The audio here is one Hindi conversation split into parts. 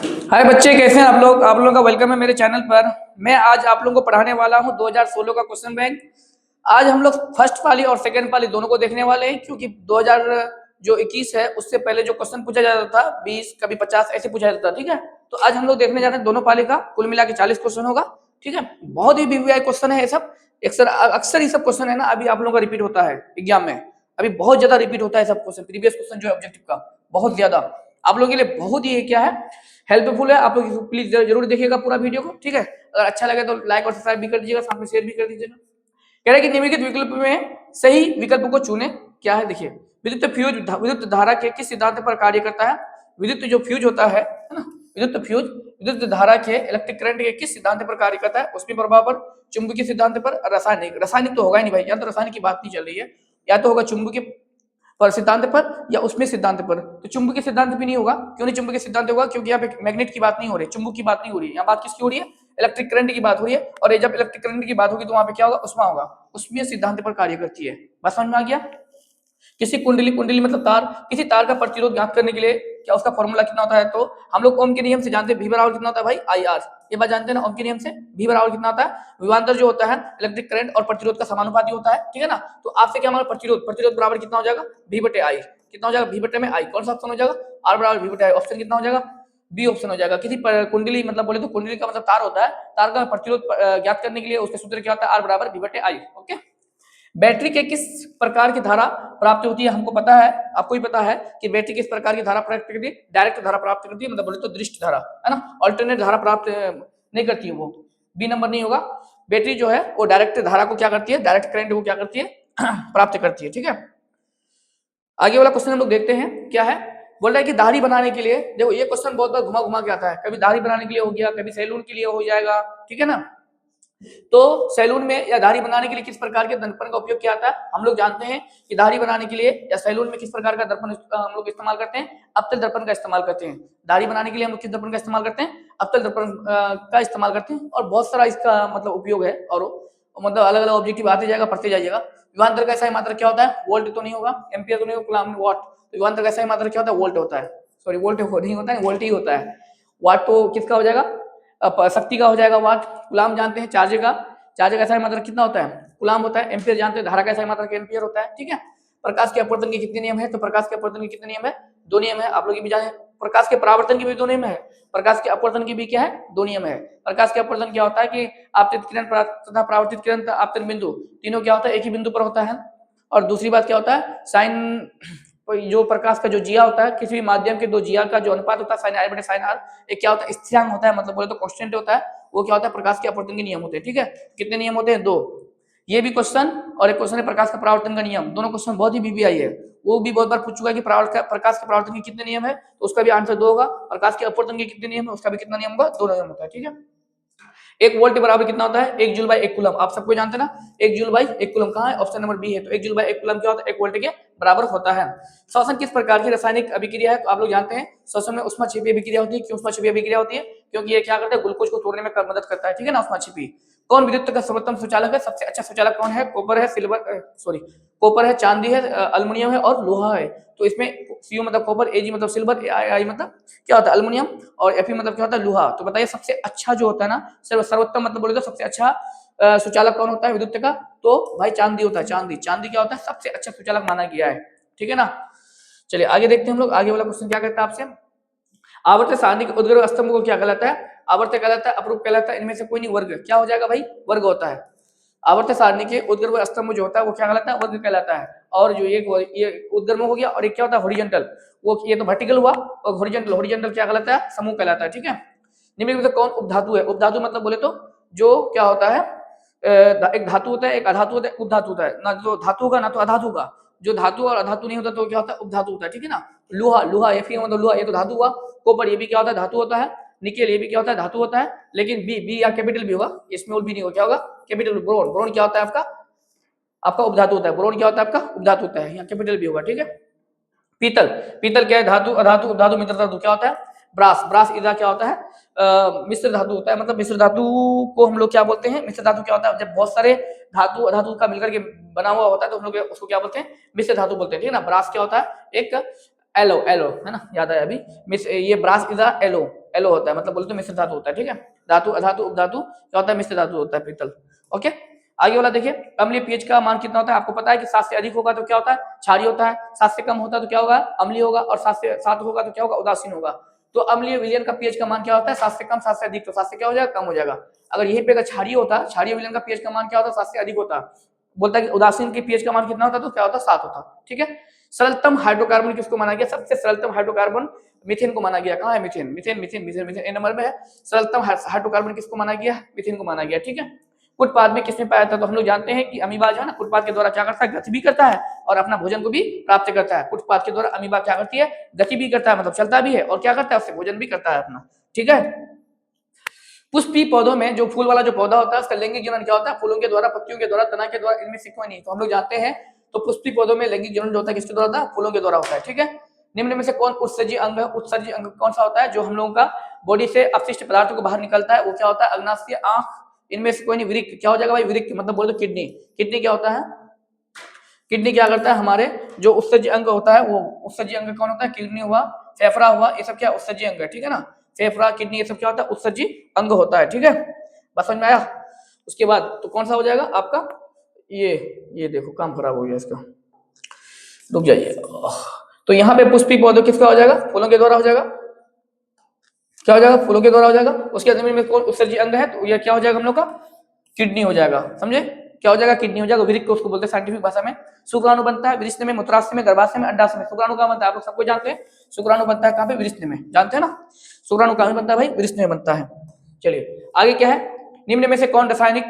हाय बच्चे, कैसे हैं आप लोगों का वेलकम है मेरे चैनल पर। मैं आज आप लोगों को पढ़ाने वाला हूं 2016 का क्वेश्चन बैंक। आज हम लोग फर्स्ट पाली और सेकंड पाली दोनों को देखने वाले हैं, क्योंकि 2000 जो 21 है उससे पहले जो क्वेश्चन पूछा जाता था 20 कभी 50 ऐसे पूछा जाता था। ठीक है, तो आज हम लोग देखने जा रहे हैं दोनों पाली का, कुल मिला के 40 क्वेश्चन होगा। ठीक है, बहुत ही वीवीआई क्वेश्चन है ये सब। अक्सर ये सब क्वेश्चन है ना, अभी आप लोगों का रिपीट होता है एग्जाम में। अभी बहुत ज्यादा रिपीट होता है सब क्वेश्चन, प्रीवियस क्वेश्चन जो है ऑब्जेक्टिव का, बहुत ज्यादा। आप लोगों के लिए बहुत ही क्या है, हेल्पफुल है। आप लोग प्लीज जरूर देखिएगा पूरा वीडियो को। ठीक है, अगर अच्छा लगे तो लाइक और सब्सक्राइब भी कर दीजिएगा, साथ में शेयर भी कर दीजिएगा। कह रहे हैं कि निम्नलिखित विकल्प में सही विकल्प को चुने। क्या है देखिए, विद्युत धारा के किस सिद्धांत पर कार्य करता है। विद्युत जो फ्यूज होता है ना, विद्युत धारा के इलेक्ट्रिक करंट के किस सिद्धांत पर कार्य करता है। उसमें प्रभाव पर, चुंबकीय सिद्धांत पर, रासायनिक तो होगा ही नहीं भाई, यहाँ तो रासायनिक की बात नहीं चल रही है। या तो होगा चुंबकीय पर सिद्धांत पर, या उसमें सिद्धांत पर। तो चुंबकीय सिद्धांत भी नहीं होगा। क्यों नहीं चुंबकीय सिद्धांत होगा? क्योंकि यहाँ पे मैग्नेट की बात नहीं हो रही, चुंबक की बात नहीं हो रही है। यहाँ बात किसकी हो रही है? इलेक्ट्रिक करंट की बात हो रही है। और ये जब इलेक्ट्रिक करंट की बात होगी तो वहां पे क्या होगा? उष्मा होगा। उसमें सिद्धांत पर कार्य करती है। बात समझ में आ गया? किसी कुंडली कुंडली मतलब तार, किसी तार का प्रतिरोध ज्ञात करने के लिए क्या उसका फॉर्मूला कितना होता है? तो हम लोग ओम के नियम से जानते हैं, V बराबर कितना होता है भाई? I R. ये बात जानते हैं ना, ओम के नियम से V बराबर कितना होता है? विभवांतर जो होता है इलेक्ट्रिक करंट और प्रतिरोध का समानुपाती होता है। ठीक है ना, तो आपसे क्या हमारा प्रतिरोध बराबर कितना हो जाएगा? V बटे आई। कितना हो जाएगा? V बटे में आई। कौन सा ऑप्शन हो जाएगा? R बराबर V बटे आई। ऑप्शन कितना हो जाएगा? बी ऑप्शन हो जाएगा। किसी कुंडली मतलब बोले तो कुंडली का मतलब तार होता है, तार का प्रतिरोध ज्ञात करने के लिए उसका सूत्र क्या होता है? R बराबर V बटे आई। ओके, बैटरी के किस प्रकार की धारा प्राप्त होती है? हमको पता है, आपको भी पता है कि बैटरी किस प्रकार की धारा प्राप्त करती है? डायरेक्ट धारा प्राप्त करती है, मतलब बोले तो दृष्ट धारा, है ना। अल्टरनेट धारा प्राप्त नहीं करती है वो। बी नंबर नहीं होगा। बैटरी जो है वो डायरेक्ट धारा को क्या करती है? डायरेक्ट करंट को क्या करती है? प्राप्त करती है। ठीक है, आगे वाला क्वेश्चन हम लोग देखते हैं क्या है। बोल रहा है कि दाढ़ी बनाने के लिए, देखो ये क्वेश्चन बहुत बार घुमा घुमा के आता है। कभी दाढ़ी बनाने के लिए हो गया, कभी सैलून के लिए हो जाएगा। ठीक है ना, तो सैलून में या दाढ़ी बनाने के लिए किस प्रकार के दर्पण का उपयोग किया जाता है? हम लोग जानते हैं कि दाढ़ी बनाने के लिए या सैलून में किस प्रकार का दर्पण हम लोग इस्तेमाल करते हैं? अवतल दर्पण का इस्तेमाल करते हैं। दाढ़ी बनाने के लिए हम लोग किस दर्पण का इस्तेमाल करते हैं? अवतल दर्पण का इस्तेमाल करते हैं। और बहुत सारा इसका मतलब उपयोग है, और मतलब अलग अलग ऑब्जेक्टिव आते जाएगा, पढ़ते जाइएगा। विभवांतर का सही मात्रक क्या होता है? वोल्ट तो नहीं होगा, एम्पियर तो नहीं होगा, कूलम वॉट। तो विभवांतर का सही मात्रक क्या होता है? वोल्ट होता है। सॉरी, वोल्ट नहीं होता है, वोल्ट ही होता है। वाट तो किसका हो जाएगा? शक्ति का हो जाएगा वाट। कूलम जानते हैं चार्ज का, चार्ज का सही मात्रक कितना होता है? कूलम होता है। एम्पियर जानते हैं, धारा का सही मात्रक एम्पियर होता है। ठीक है, प्रकाश के अपवर्तन के कितने नियम है? तो प्रकाश के अपवर्तन के कितने नियम है? दो नियम है। आप लोग ये भी जाने, प्रकाश के परावर्तन की भी दो नियम है, प्रकाश के अपवर्तन की भी क्या है? दो नियम है। प्रकाश के अपवर्तन क्या होता है कि आपतित किरण तथा परावर्तित किरण आपतित बिंदु तीनों क्या होता है? एक ही बिंदु पर होता है। और दूसरी बात क्या होता है? साइन, जो प्रकाश का जो जिया होता है, किसी भी माध्यम के दो जिया का जो अनुपात होता है साइन आई बटे साइन आर, एक क्या होता है? स्थिरांक होता है, मतलब बोले तो कांस्टेंट होता है। वो क्या होता है? प्रकाश के अपवर्तन के नियम होते हैं। ठीक है, कितने नियम होते हैं? दो। ये भी क्वेश्चन और एक क्वेश्चन है प्रकाश का परावर्तन का नियम। दोनों क्वेश्चन बहुत ही बीबीआई है। वो भी बहुत बार पूछ चुका है कि प्रकाश के परावर्तन के कितने नियम है, तो उसका भी आंसर दो होगा। प्रकाश के अपवर्तन के कितने नियम है, उसका भी कितना नियम होगा? दो नियम होता है। ठीक है, एक वोल्ट बराबर कितना होता है? एक जूल बाई एक कूलम। आप सबको जानते हैं ना, एक जूल बाई एक कूलम कहाँ है? ऑप्शन नंबर बी है। तो एक जूल बाई एक कूलम क्या होता है? एक वोल्ट के बराबर होता है। श्वसन किस प्रकार की रासायनिक अभिक्रिया है? तो आप लोग जानते हैं श्वसन में उष्माक्षेपी अभिक्रिया होती है। क्यों उष्माक्षेपी अभिक्रिया होती है? क्योंकि ये क्या करता है? ग्लूकोज को तोड़ने में मदद करता है। ठीक है ना, उष्माक्षेपी। कौन विद्युत का सर्वोत्तम सुचालक है? सबसे अच्छा सुचालक कौन है? कॉपर है, कॉपर है, चांदी है, अल्युमिनियम है और लोहा है। तो इसमें सीयू मतलब कॉपर, एजी मतलब सिल्वर, आई मतलब क्या होता है? अल्युमिनियम, और एफई मतलब क्या होता है? लोहा। तो बताइए सबसे अच्छा जो होता है ना, सर्वोत्तम मतलब बोले तो सबसे अच्छा सुचालक कौन होता है विद्युत का? तो भाई चांदी होता है। चांदी क्या होता है? सबसे अच्छा सुचालक माना गया है। ठीक है ना, चलिए आगे देखते हैं हम लोग। आगे वाला क्वेश्चन क्या कहता है आपसे? आवर्त सारणी के उद्गर्भ स्तंभ को क्या कहलाता है? आवर्त कहलाता है, अपरूप कहलाता है, इनमें से कोई नहीं। वर्ग क्या हो जाएगा भाई? वर्ग होता है। आवर्त सारणी के उद्गर्भ स्तंभ जो होता है वो क्या कहलाता है? वर्ग कहलाता है। और जो ये उद्गर्भ हो गया, और एक क्या होता है? हॉरिजॉन्टल। वो ये तो वर्टिकल हुआ, और हॉरिजॉन्टल क्या कहलाता है? समूह कहलाता है। ठीक है, निम्नलिखित में कौन उपधातु है? उपधातु मतलब बोले तो जो क्या होता है, एक धातु होता है, एक अधातु होता है, उपधातु होता है। ना तो धातु का ना तो अधातु का। जो धातु और अधातु नहीं होता तो क्या होता है? उपधातु होता है। ठीक है ना, लोहा ये मतलब लोहा, ये तो धातु हुआ। कॉपर ये भी क्या होता है? धातु होता है। निकेल ये भी क्या होता है? धातु होता है। लेकिन बी या कैपिटल भी होगा, स्मॉल भी नहीं होगा। क्या होगा? कैपिटल। बोरोन क्या होता है आपका? आपका उपधातु होता है। बोरोन क्या होता है आपका? उपधातु होता है। यहाँ कैपिटल भी होगा। ठीक है, पीतल क्या है? धातु, अधातु, उपधातु, मिश्र धातु। क्या होता है? ब्रास इधर क्या होता है? मिश्र धातु होता है। मतलब मिश्र धातु को हम लोग क्या बोलते हैं? मिश्र धातु क्या होता है? जब बहुत सारे धातु अधातु का मिलकर के बना हुआ होता है तो हम लोग उसको क्या बोलते हैं? मिश्र धातु बोलते हैं। ठीक है ना, ब्रास क्या होता है? एक एलो, एलो है ना, याद आया अभी। ये ब्रास इज एलो, एलो होता है, मतलब बोलते तो मिश्र धातु होता है, ठीक है। धातु अधातु उपधातु क्या होता है, मिश्र धातु होता है पीतल। ओके, आगे वाला देखिए, अम्लीय पीएच का मान कितना होता है, आपको पता है कि 7 से अधिक होगा तो क्या होता है, क्षारीय होता है, 7 से कम होता है तो क्या होगा, अम्लीय होगा, और 7 होगा तो क्या होगा, उदासीन होगा। तो अम्लीय विलयन का पीएच का मान क्या होता है, 7 से कम, 7 से अधिक, तो 7 से क्या हो जाएगा, कम हो जाएगा। अगर यहीं पे अगर क्षारीय होता, क्षारीय विलयन का पीएच का मान क्या होता, 7 से अधिक होता, बोलता है कि उदासीन के पीएच का मान कितना होता, तो क्या होता, 7 होता, ठीक है। सरलतम हाइड्रोकार्बन किसको माना गया, सबसे सरलतम हाइड्रोकार्बन मीथेन को माना गया। कहाँ है methane, methane methane methane methane A number में है। सरलतम हाइड्रोकार्बन किसको माना गया, मीथेन को माना गया, ठीक है। कुटपाद में किसमें पाया था, तो हम लोग जानते हैं कि अमीबा जो है ना, कुटपाद के द्वारा क्या करता है, गति भी करता है और अपना भोजन को भी प्राप्त करता है। कुटपाद के द्वारा अमीबा क्या करती है, गति भी करता है, मतलब चलता भी है, और क्या करता है, उससे भोजन भी करता है अपना, ठीक है। पुष्पी पौधों में जो फूल वाला जो पौधा होता है, उसका लैंगिक जनन क्या होता है, फूलों के द्वारा, पत्तियों के द्वारा, तना के द्वारा, इनमें से कोई नहीं। तो हम लोग जानते हैं, तो पुष्पी पौधों में लैंगिक जनन जो होता है किसके द्वारा होता है, फूलों के द्वारा होता है, ठीक है। निम्न में से कौन उत्सर्जी अंग है, उत्सर्जी अंग कौन सा होता है, जो हम लोगों का बॉडी से अपशिष्ट पदार्थों को बाहर निकलता है, वो क्या होता है, अग्नाशय, आंख, इनमें से कोई नहीं। वृक्क क्या हो जाएगा भाई, वृक्क मतलब बोलो किडनी, किडनी क्या होता है, किडनी क्या करता है, हमारे जो उत्सर्जी अंग होता है, वो उत्सर्जी अंग कौन होता है, किडनी हुआ, फेफड़ा हुआ, ये सब क्या उत्सर्जी अंग है, ठीक है ना। फेफड़ा, किडनी, ये सब क्या होता है, उत्सर्जी अंग होता है, ठीक है। बस समझ में आया। उसके बाद तो कौन सा हो जाएगा आपका, ये देखो काम खराब हो गया इसका, रुक जाइए। तो यहाँ पे पुष्पी पौधे किसका हो जाएगा, फूलों के द्वारा हो जाएगा, क्या हो जाएगा, फूलों के द्वारा हो जाएगा। उसके जमीन में कौन उत्सर्जी अंग है, तो ये क्या हो जाएगा हम लोग का, किडनी हो जाएगा, समझे, क्या हो जाएगा, किडनी हो जाएगा। वृक्क को उसको बोलते हैं साइंटिफिक भाषा में। शुक्राणु बनता है वृष्ण में, मूत्राशय में, गर्भाशय में, अंडाशय में। शुक्राणु कहाँ बनता है, आप लोग सबको जानते हैं, शुक्राणु बनता है कहाँ पे, वृष्ण में, जानते हैं ना। शुक्राणु कहाँ बनता है भाई, वृष्ण में बनता है। चलिए आगे क्या है, निम्न में से कौन रासायनिक,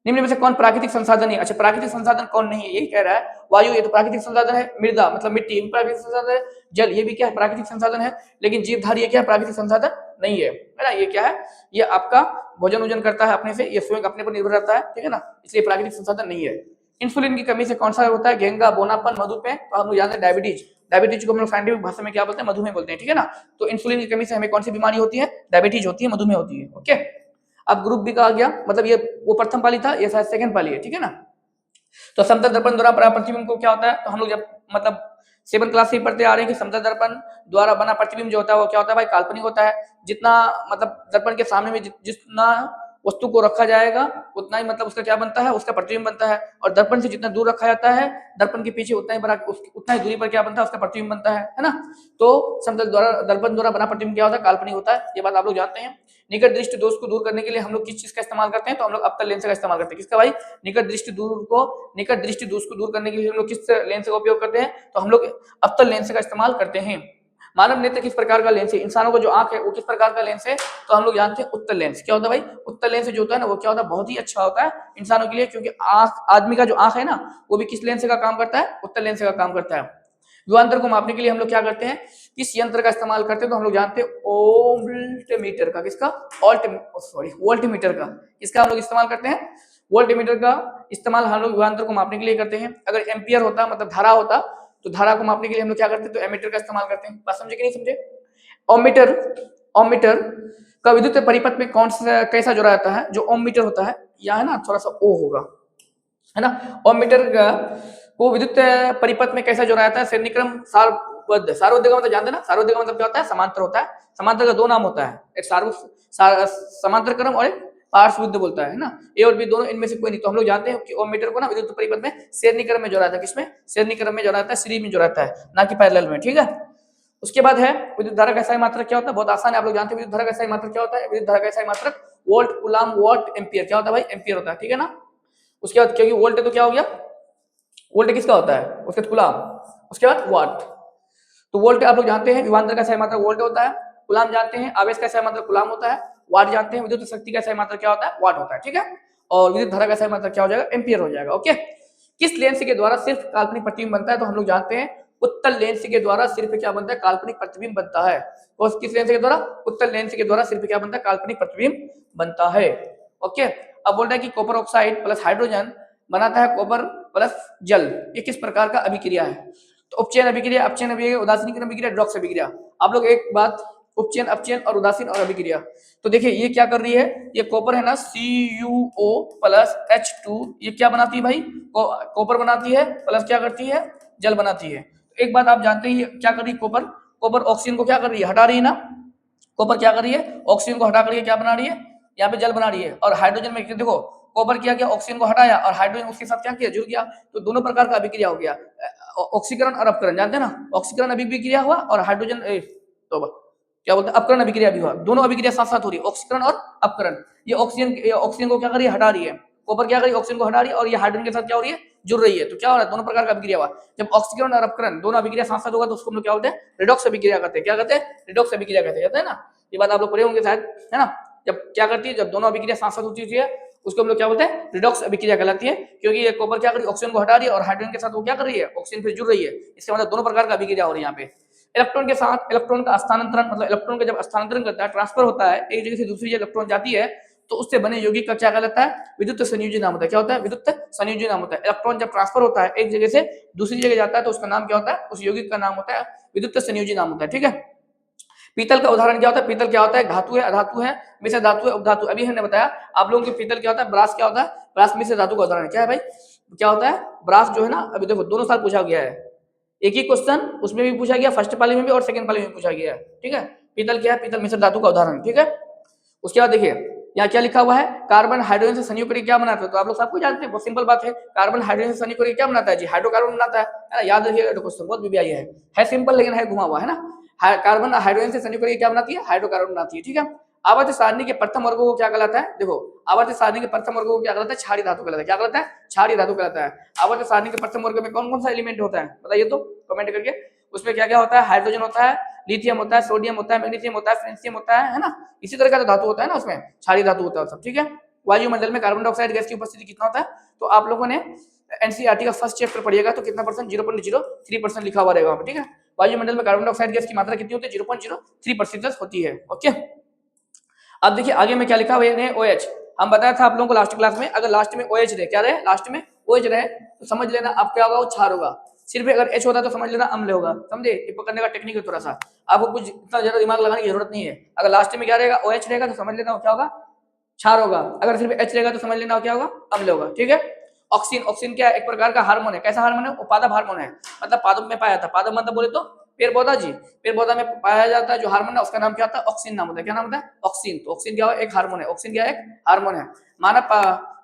निम्न में से कौन प्राकृतिक संसाधन है, अच्छा प्राकृतिक संसाधन कौन नहीं है, यही कह रहा है। वायु ये तो प्राकृतिक संसाधन है, मृदा मतलब मिट्टी प्राकृतिक संसाधन है, जल ये भी क्या है, प्राकृतिक संसाधन है। लेकिन जीवधारी ये क्या है, प्राकृतिक संसाधन नहीं है ना। ये क्या है, ये आपका भोजन वोजन करता है अपने से, ये स्वयं अपने पर निर्भर रहता है, ठीक है ना, इसलिए प्राकृतिक संसाधन नहीं है। इंसुलिन की कमी से कौन सा होता है, घेंगा, बोनापन, मधुमेह, तो हम लोग जानते हैं डायबिटीज, डायबिटीज को हम लोग साइंटिफिक भाषा में क्या बोलते हैं, मधुमेह बोलते हैं, ठीक है ना। तो इंसुलिन की कमी से हमें कौन सी बीमारी होती है, डायबिटीज होती है, मधुमेह होती है, ओके। अब ग्रुप बी का आ गया, मतलब ये वो प्रथम पाली था, ये शायद सेकंड पाली है, ठीक है ना। तो समतल दर्पण द्वारा बना प्रतिबिंब को क्या होता है, तो हम लोग जब मतलब 7 क्लास से पढ़ते आ रहे हैं कि समतल दर्पण द्वारा बना प्रतिबिंब जो होता है वो क्या होता है भाई, काल्पनिक होता है। जितना मतलब दर्पण के सामने में जितना वस्तु को रखा जाएगा उतना ही मतलब उसका क्या बनता है, उसका प्रतिबिंब बनता है। और दर्पण से जितना दूर रखा जाता है, दर्पण के पीछे उतना ही बड़ा, उतना ही दूरी पर क्या बनता है, उसका प्रतिबिंब बनता है ना। तो समतल द्वारा दर्पण द्वारा बना प्रतिबिंब क्या होता है, काल्पनिक होता है, ये बात आप लोग जानते हैं। निकट दृष्टि दोष को दूर करने के लिए हम लोग किस चीज का इस्तेमाल करते हैं, तो हम लोग अवतल लेंस का इस्तेमाल करते हैं। किसका भाई, निकट दृष्टि दोष को दूर करने के लिए हम लोग किस लेंस का उपयोग करते हैं, तो हम लोग अवतल लेंस का इस्तेमाल करते हैं। मानव नेत्र किस प्रकार का लेंस है, इंसानों को जो आंख है वो किस प्रकार का लेंस है, तो हम लोग जानते हैं उत्तल लेंस। क्या होता है भाई, उत्तल लेंस जो होता है ना, वो क्या होता है, बहुत ही अच्छा होता है इंसानों के लिए, क्योंकि आंख, आदमी का जो आंख है ना, वो भी किस लेंस का काम करता है, उत्तल लेंस का काम करता है। युगांतर को मापने के लिए हम लोग क्या करते हैं, किस यंत्र का इस्तेमाल करते हैं, तो हम लोग जानते हैं वोल्टमीटर का, किसका, वोल्टमीटर का, किसका हम लोग इस्तेमाल करते हैं, वोल्टमीटर का इस्तेमाल हम लोग युगांतर को मापने के लिए करते हैं। अगर एम्पियर होता मतलब धारा होता, तो धारा को मापने के लिए हम लोग क्या करते हैं, तो एमीटर का इस्तेमाल करते हैं। बात समझे कि नहीं समझे। ओमीटर, ओमीटर का विद्युत परिपथ में कौन सा कैसा जोड़ा जाता है, जो ओमीटर होता है, यहाँ है ना थोड़ा सा ओ होगा, है ना। ओमीटर का को विद्युत परिपथ में कैसा जोड़ा जाता है, श्रेणीक्रम सारवध्य, सारवध्य का मतलब जानते हैं ना, सारवध्य का मतलब क्या होता है, समांतर होता है। समांतर का दो नाम होता है, एक समांतर क्रम और एक पार्श्वविद्य बोलता है ना, ए और बी दोनों, इनमें से कोई नहीं। तो हम लोग जानते हैं कि ओमीटर को ना विद्युत परिपथ में श्रेणी क्रम में जोड़ा जाता है, किसमें, श्रेणी क्रम में जोड़ा जाता है, सीरीज में जोड़ा जाता है, ना कि पैरेलल में, ठीक है। उसके बाद है विद्युत धारा का SI मात्रक क्या होता है, बहुत आसान है, आप लोग जानते हैं विद्युत धारा का SI मात्रक क्या होता है। विद्युत धारा का SI मात्रक वोल्ट, कूलम, वॉट, एम्पियर, क्या होता है भाई, एम्पियर होता है, ठीक है ना। उसके बाद क्योंकि वोल्ट है तो क्या हो गया, वोल्ट किसका होता है, उसके बाद कूलम, उसके बाद वाट। तो वोल्ट आप लोग जानते हैं विभवांतर का SI मात्रक वोल्ट होता है, कूलम जानते हैं आवेश का SI मात्रक कूलम होता है, वाट जानते हैं विद्युत शक्ति का SI मात्रक क्या होता है, वाट होता है, ठीक है। और विद्युत धारा का SI मात्रक क्या हो जाएगा, एम्पियर हो जाएगा, ओके। किस लेंस के द्वारा सिर्फ काल्पनिक प्रतिबिंब बनता है, तो हम लोग जानते हैं उत्तल लेंस के द्वारा सिर्फ क्या बनता है, काल्पनिक प्रतिबिंब बनता है। और किस लेंस के द्वारा, उत्तल लेंस के द्वारा सिर्फ क्या बनता है, काल्पनिक प्रतिबिंब बनता है, ओके। अब बोल रहा है कि कॉपर ऑक्साइड प्लस हाइड्रोजन बनाता है कॉपर प्लस जल, ये किस प्रकार का अभिक्रिया है, तो उपचयन अभिक्रिया, अपचयन अभिक्रिया, उदासीनीकरण अभिक्रिया, ड्रॉक्स अभिक्रिया। आप लोग एक बात, उपचयन, अपचयन और उदासीन और अभिक्रिया, तो देखिए ये क्या कर रही है, ये कॉपर है ना CuO प्लस H2, ये क्या बनाती है भाई, कॉपर बनाती है प्लस क्या करती है, जल बनाती है। एक बात आप जानते ही क्या कर रही है कॉपर, कॉपर ऑक्सीजन को क्या कर रही है, हटा रही है ना। कॉपर क्या कर रही है, ऑक्सीजन को हटा कर क्या बना रही है, यहाँ पे जल बना रही है। और हाइड्रोजन में देखो कॉपर क्या किया, ऑक्सीजन को हटाया और हाइड्रोजन उसके साथ क्या किया, जुड़ गया। तो दोनों प्रकार का अभिक्रिया हो गया, ऑक्सीकरण और अपकरण, जानते हैं ना, ऑक्सीकरण अभिक्रिया हुआ और हाइड्रोजन तो क्या बोलते हैं, अपकरण अभिक्रिया भी हुआ। दोनों अभिक्रिया साथ साथ हो रही है, ऑक्सीकरण और अपकरण। ये ऑक्सीजन को क्या कर रही है, हटा रही है, कॉपर क्या कर रही है, ऑक्सीजन को हटा रही है और ये हाइड्रोजन के साथ क्या हो रही है, जुड़ रही है। तो क्या हो रहा है, दोनों प्रकार का अभिक्रिया हुआ। जब ऑक्सीकरण और अपकरण दोनों अभिक्रिया साथ साथ होगा तो उसको हम लोग क्या बोलते हैं, रिडॉक्स अभिक्रिया कहते हैं। क्या कहते हैं, रिडॉक्स अभिक्रिया कहते हैं ना। ये बात आप लोग पढ़े होंगे शायद, है ना। जब क्या करती है, जब दोनों अभिक्रिया साथ साथ होती है उसको हम लोग क्या बोलते हैं, रिडॉक्स अभिक्रिया कहलाती है। क्योंकि ये कॉपर क्या कर रही है, ऑक्सीजन को हटा रही है और हाइड्रोजन के साथ वो क्या कर रही है, ऑक्सीजन फिर जुड़ रही है। इससे मतलब दोनों प्रकार का अभिक्रिया हो रही है यहाँ पे। इलेक्ट्रॉन के साथ इलेक्ट्रॉन का स्थानांतरण, मतलब इलेक्ट्रॉन का जब स्थानांतरण करता है, ट्रांसफर होता है, एक जगह से दूसरी जगह इलेक्ट्रॉन जाती है तो उससे बने यौगिक का क्या कहलाता है, विद्युत संयोजी नाम होता है। क्या होता है, विद्युत संयोजी नाम होता है। इलेक्ट्रॉन जब ट्रांसफर होता है एक जगह से दूसरी जगह जाता है तो उसका नाम क्या होता है, उस यौगिक का नाम होता है विद्युत संयोजी नाम होता है। ठीक है। पीतल का उदाहरण क्या होता है, पीतल क्या होता है, धातु है, अधातु है, मिश्र धातु है, उपधातु। अभी हमने बताया आप लोगों को पीतल क्या होता है, ब्रास क्या होता है, ब्रास मिश्र धातु का उदाहरण क्या है भाई, क्या होता है ब्रास जो है ना। अभी देखो दोनों साल पूछा गया है, एक ही क्वेश्चन उसमें भी पूछा गया, फर्स्ट पाली में भी और सेकंड पाली में पूछा गया है। ठीक है। पीतल क्या है, पीतल मिश्र धातु का उदाहरण। ठीक है। उसके बाद देखिए यहाँ क्या लिखा हुआ है, कार्बन हाइड्रोजन से संयुक्त करके क्या बनाता है, तो आप लोग सबको जानते हैं, बहुत सिंपल बात है। कार्बन हाइड्रोजन से संयुक्त करके क्या बनाता है जी, हाइड्रोकार्बन बनाता है ना। याद रखिएगा क्वेश्चन, बहुत भी आई है सिंपल लेकिन है घुमा हुआ, है ना। कार्बन हाइड्रोजन से संयुक्त करके क्या बनाती है, हाइड्रोकार्बन बनाती है। ठीक है। आवर्त सारणी के प्रथम वर्ग को क्या कहलाता है, देखो आवर्त सारणी के प्रथम वर्ग को क्या कहलाता है, क्षारीय धातु कहलाता है। क्या कहलाता है, क्षारीय धातु कहलाता है। आवर्त सारणी के प्रथम वर्ग में कौन कौन सा एलिमेंट होता है बताइए तो कमेंट करके। उसमें क्या क्या होता है, हाइड्रोजन होता है, लिथियम होता है, सोडियम होता है, मैग्नीशियम होता है, फ्रेंसियम होता है ना। इसी तरह का तो धातु होता है ना, उसमें क्षारीय धातु होता है सब। ठीक है। वायुमंडल में कार्बन डाइऑक्साइड गैस की उपस्थिति कितना होता है, तो आप लोगों ने एनसीईआरटी का फर्स्ट चैप्टर पढ़िएगा तो कितना परसेंट, 0.03% लिखा हुआ रहेगा। ठीक है। वायुमंडल में कार्बन डाइऑक्साइड गैस की मात्रा कितनी होती है, 0.03% होती है। ओके। अब देखिए आगे में क्या लिखा हुआ है, OH। हम बताया था आप लोगों को लास्ट क्लास में, अगर लास्ट में OH रहे, क्या रहे लास्ट में OH रहे तो समझ लेना अब क्या होगा, वो क्षार होगा। सिर्फ अगर H होता तो समझ लेना अम्ल होगा। समझे, ये पकड़ने का टेक्निक है थोड़ा सा, आपको कुछ इतना ज्यादा दिमाग लगाने की जरूरत नहीं है। अगर लास्ट में क्या रहेगा, OH रहेगा तो समझ लेना क्या होगा, क्षार होगा। अगर सिर्फ H रहेगा तो समझ लेना क्या होगा, अम्ल होगा। ठीक है। ऑक्सीजन, ऑक्सीजन क्या है, एक प्रकार का हार्मोन है। कैसा हार्मोन है, पादप हार्मोन है, मतलब पादप में पाया था। पादप मतलब बोले तो पेड़ पौधा जी, पेड़ पौधा में पाया जाता है जो हार्मोन है उसका नाम क्या होता है, ऑक्सीजन नाम होता है। क्या नाम होता है, ऑक्सीजन। तो ऑक्सीजन क्या है, एक हार्मोन है। ऑक्सीजन क्या है, एक हार्मोन है।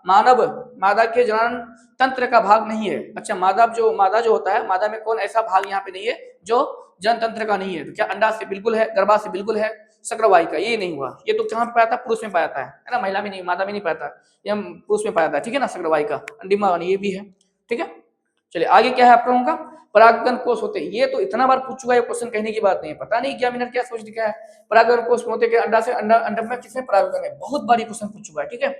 मानव मादा के जनन तंत्र का भाग नहीं है। अच्छा, मादा जो होता है, मादा में कौन ऐसा भाग यहाँ पे नहीं है जो जन तंत्र का नहीं है। तो क्या अंडा से बिल्कुल है, गर्भा से बिल्कुल है, शुक्रवाई का ये नहीं हुआ। ये तो कहाँ पे पाया था, पुरुष में पाया था, है ना, महिला में नहीं, मादा में नहीं पाया था, ये पुरुष में पाया था। ठीक है ना, शुक्रवाई का, अंडिमा ये भी है। ठीक है। चलिए आगे क्या है आप लोगों का, परागकण कोष होते हैं। ये तो इतना बार पूछ चुका है, क्वेश्चन कहने की बात नहीं है, पता नहीं क्या मिनट क्या सोच दिया है। परागकण कोष होते हैं, अंडा से अंडा में किसमें परागकण है, बहुत बार क्वेश्चन पूछ चुका है। ठीक है।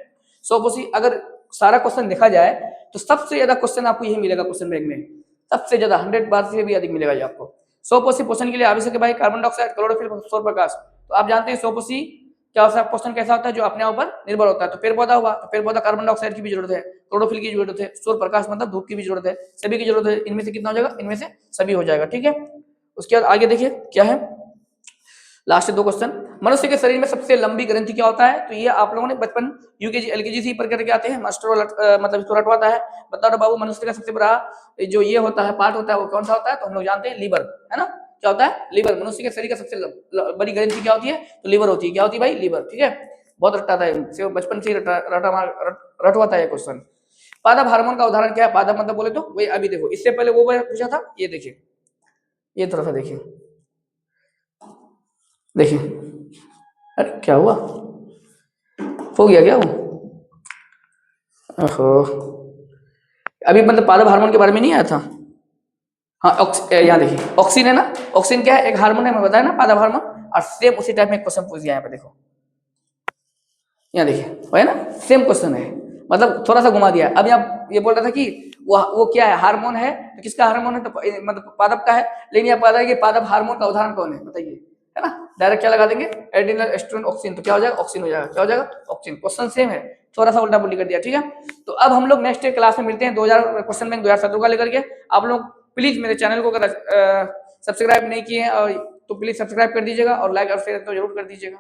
सो अगर सारा क्वेश्चन देखा जाए तो सबसे ज्यादा क्वेश्चन आपको यही मिलेगा क्वेश्चन बैंक में, सबसे ज्यादा 100 बार से भी अधिक मिलेगा ये आपको। सोपोसी पोषण के लिए आवश्यक है भाई, कार्बन डाइऑक्साइड, क्लोरोफिल, सौर प्रकाश। तो आप जानते हैं सोपोसी क्या होता है, पोषण कैसा होता है, जो अपने ऊपर निर्भर होता है। तो पेड़ पौधा हुआ, तो पेड़ पौधा कार्बन डाइऑक्साइड की भी जरूरत है, क्लोरोफिल की जरूरत है, सौर प्रकाश मतलब धूप की भी जरूरत है, सभी की जरूरत है। इनमें से कितना हो जाएगा, इनमें से सभी हो जाएगा। ठीक है। उसके बाद आगे देखिए क्या है, लास्ट 2 क्वेश्चन। मनुष्य के शरीर में सबसे लंबी ग्रंथि क्या होता है, तो ये आप लोगों ने बचपन यूकेजी एलकेजी से पढ़ करके आते हैं, मास्टर मतलब इसको रटवाता है। बताओ बाबू, मनुष्य का सबसे बड़ा जो ये होता है पार्ट होता है वो कौन सा होता है, तो हम लोग जानते हैं लीवर, है ना। क्या होता है, लीवर। मनुष्य के शरीर का सबसे बड़ी ग्रंथि क्या होती है, तो लीवर होती है। क्या होती है भाई, लीवर। ठीक है। बहुत रटाता है, बचपन से रटवाता है क्वेश्चन। पादप हार्मोन का उदाहरण क्या है, पादप मतलब बोले तो वही, अभी देखो इससे पहले वो पूछा था, ये देखिए, ये थोड़ा सा देखिए, देखिए, अरे क्या हुआ, हो गया क्या वो, ओहो, अभी मतलब पादप हार्मोन के बारे में नहीं आया था। हाँ, यहाँ देखिए ऑक्सीजन है ना, ऑक्सीजन क्या है, एक हार्मोन है, मैं बताया ना पादप हार्मोन। और सेम उसी टाइप में क्वेश्चन पूछ दिया यहाँ पे, देखो यहाँ देखिए, है ना, सेम क्वेश्चन है, मतलब थोड़ा सा घुमा दिया। अब यहाँ ये बोल रहा था कि वो क्या है, हार्मोन है, तो किसका हार्मोन है, तो मतलब पादप का है। लेकिन यहाँ पता है कि पादप हार्मोन का उदाहरण कौन है बताइए, है ना। डायरेक्ट क्या लगा देंगे, एड्रिनल, एस्ट्रोजन, ऑक्सीजन, तो क्या हो जाएगा, ऑक्सीजन हो जाएगा। क्या हो जाएगा, ऑक्सीजन। क्वेश्चन सेम है, थोड़ा सा उल्टा पुल्टी कर दिया। ठीक है। तो अब हम लोग नेक्स्ट क्लास में मिलते हैं 2000 क्वेश्चन बैंक 2017 का लेकर के। आप लोग प्लीज मेरे चैनल को अगर सब्सक्राइब नहीं किए हैं और तो प्लीज सब्सक्राइब कर दीजिएगा और लाइक और शेयर तो जरूर कर दीजिएगा।